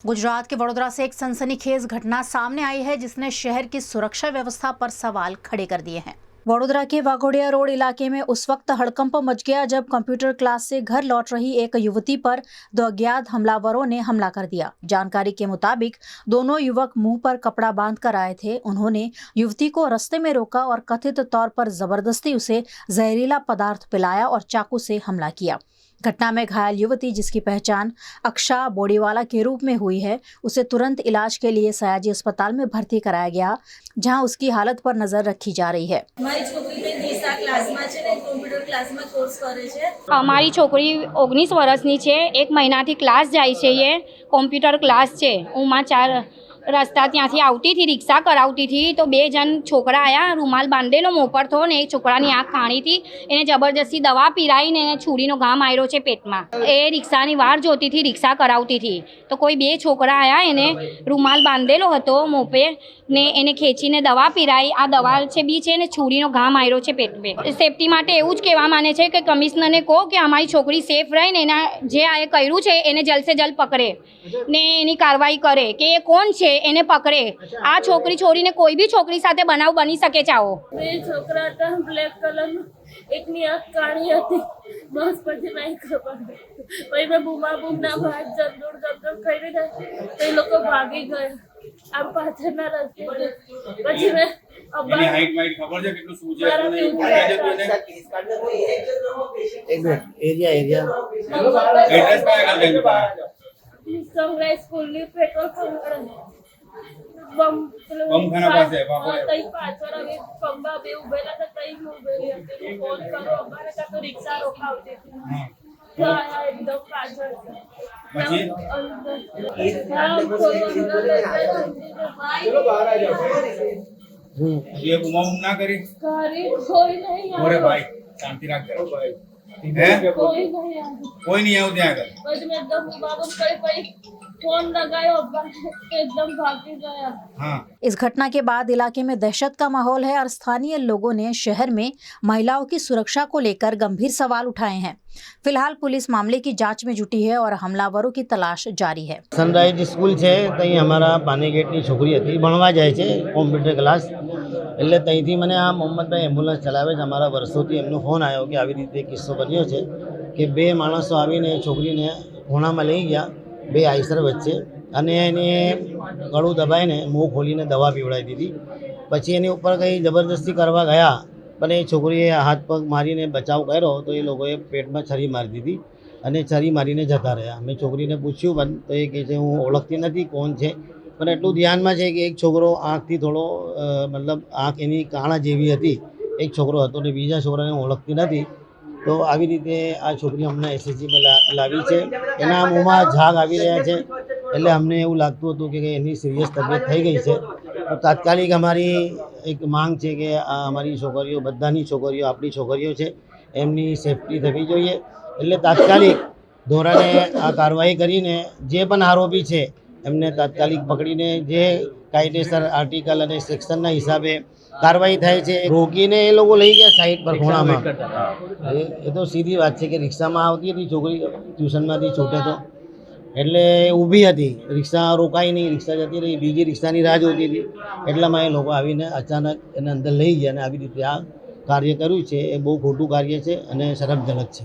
गुजरात के वडोदरा से एक सनसनीखेज घटना सामने आई है जिसने शहर की सुरक्षा व्यवस्था पर सवाल खड़े कर दिए हैं। वडोदरा के वाघोडिया रोड इलाके में उस वक्त हड़कंप मच गया जब कंप्यूटर क्लास से घर लौट रही एक युवती पर दो अज्ञात हमलावरों ने हमला कर दिया। जानकारी के मुताबिक दोनों युवक मुंह पर कपड़ा बांध कर आए थे। उन्होंने युवती को रास्ते में रोका और कथित तौर पर जबरदस्ती उसे जहरीला पदार्थ पिलाया और चाकू से हमला किया। घटना में घायल युवती, जिसकी पहचान अक्षा बोडीवाला के रूप में हुई है, उसे तुरंत इलाज के लिए सयाजी अस्पताल में भर्ती कराया गया, जहां उसकी हालत पर नजर रखी जा रही है। અમારી છોકરી 19 વર્ષની છે, 1 મહિનાથી ક્લાસ જાય છે। એ કોમ્પ્યુટર ક્લાસ છે। હું 4 રસ્તા ત્યાંથી આવતી હતી, રિક્ષા કરાવતી હતી તો 2 જણ છોકરા આવ્યા, રૂમાલ બાંધેલો મોં પર થો ને એક છોકરાની આંખ ખાણી હતી। એને જબરજસ્તી દવા પીરાઈને એને છુરીનો ઘા માર્યો છે પેટમાં। એ રિક્ષાની વાર જોતી હતી, રિક્ષા કરાવતી હતી તો કોઈ 2 છોકરા આવ્યા, એને રૂમાલ બાંધેલો હતો મોં पे ને એને ખેંચીને દવા પીરાઈ। આ દવા છે બી છે ને છુરીનો ઘા માર્યો છે પેટ पे। સેફટી માટે એવું જ કહેવા માને છે કે કમિશનરને કહો કે અમારી છોકરી સેફ રહે ને એના જે આ કર્યું છે એને જલ્દ से जल्द पकड़े ने એની કાર્યવાહી કરે કે એ કોણ છે એને પકડે। આ છોકરી છોરીને કોઈ બી છોકરી સાથે બનાવ બની શકે છે। આવો બે છોકરા હતા, બ્લેક કલર એકની આંખ કાળી હતી, બસ પછી નહીં ખબર। પછી મેં બૂમા બૂમના ભાત જમદોડ કરીને તો એ લોકો ભાગી ગયા આમ પાછળના રસ્તે। પછી મેં એની હાઈટ વાઈટ ખબર છે કેટલું શું છે અને એક મિનિટ એરિયા એડ્રેસ કયા ગામ સનરાઈઝ સ્કૂલની પેટ્રોલ બમખાના પાસે તઈ પાછળ હવે પંબા બે ઉભેલા હતા, તઈ ઉભેલી હતી। ફોન કરો અમારે કાં તો રિક્ષા રોકાવતી હતી તો આયા એકદમ પાછળ પછી ये बुमा ना करी ઘરે કોઈ નહીં मोरे भाई शांति राख करो भाई है કોઈ નહીં આવ્યું। कोई नहीं आऊ ત્યાં આગળ પછી મેં એકદમ બાબમ કરી फोन लगाया, एकदम भागी गया। हाँ। इस घटना के बाद इलाके में दहशत का माहौल है और स्थानीय लोगों ने शहर में महिलाओं की सुरक्षा को लेकर गंभीर सवाल उठाए हैं। फिलहाल पुलिस मामले की जांच में जुटी है और हमलावरों की तलाश जारी है। सनराइज स्कूल है तई हमारा पानीगेटनी छोकरी थी, भणवा जाए छे कॉम्प्यूटर क्लास। એટલે ત્યાંથી મને આ મોહમ્મદભાઈ એમ્બ્યુલન્સ ચલાવે છે, અમારા વર્ષોથી એમનો ફોન આવ્યો કે આવી રીતે કિસ્સો બન્યો છે કે 2 માણસો આવીને છોકરીને ખૂણામાં લઈ ગયા, 2 આઈસર વચ્ચે, અને એને ગળું દબાઈને મોં ખોલીને દવા પીવડાવી દીધી। પછી એની ઉપર કંઈ જબરદસ્તી કરવા ગયા પણ એ છોકરીએ હાથ પગ મારીને બચાવ કર્યો તો એ લોકોએ પેટમાં છરી મારી દીધી અને છરી મારીને જતા રહ્યા। મેં છોકરીને પૂછ્યું પણ તો એ કહે છે હું ઓળખતી નથી કોણ છે, પણ એટલું ધ્યાનમાં છે કે એક છોકરો આંખથી થોડો મતલબ આંખ એની કાણા જેવી હતી, એક છોકરો હતો ને બીજા છોકરાને ઓળખતી નથી। તો આવી રીતે આ છોકરી અમને એસએસજીમાં લાવી છે, એના મોંમાં ઝાગ આવી રહ્યા છે, એટલે અમને એવું લાગતું હતું કે એની સિરિયસ તબિયત થઈ ગઈ છે। તો તાત્કાલિક અમારી એક માંગ છે કે આ અમારી છોકરીઓ, બધાની છોકરીઓ આપણી છોકરીઓ છે, એમની સેફટી થવી જોઈએ। એટલે તાત્કાલિક ધોરણે આ કાર્યવાહી કરીને જે પણ આરોપી છે એમને તાત્કાલિક પકડીને જે કાયદેસર આર્ટિકલ અને સેક્શનના હિસાબે કાર્યવાહી થાય છે। રોકીને એ લોકો લઈ ગયા સાઈડ પર ખૂણામાં। એ તો સીધી વાત છે કે રિક્ષામાં આવતી હતી છોકરી, ટ્યુશનમાંથી છૂટે તો એટલે ઊભી હતી, રિક્ષા રોકાઈ નહીં, રિક્ષા જતી રહી, બીજી રિક્ષાની રાહ જોતી હતી, એટલામાં એ લોકો આવીને અચાનક એને અંદર લઈ ગયા અને આવી રીતે આ કાર્ય કર્યું છે। એ બહુ ખોટું કાર્ય છે અને શરમજનક છે।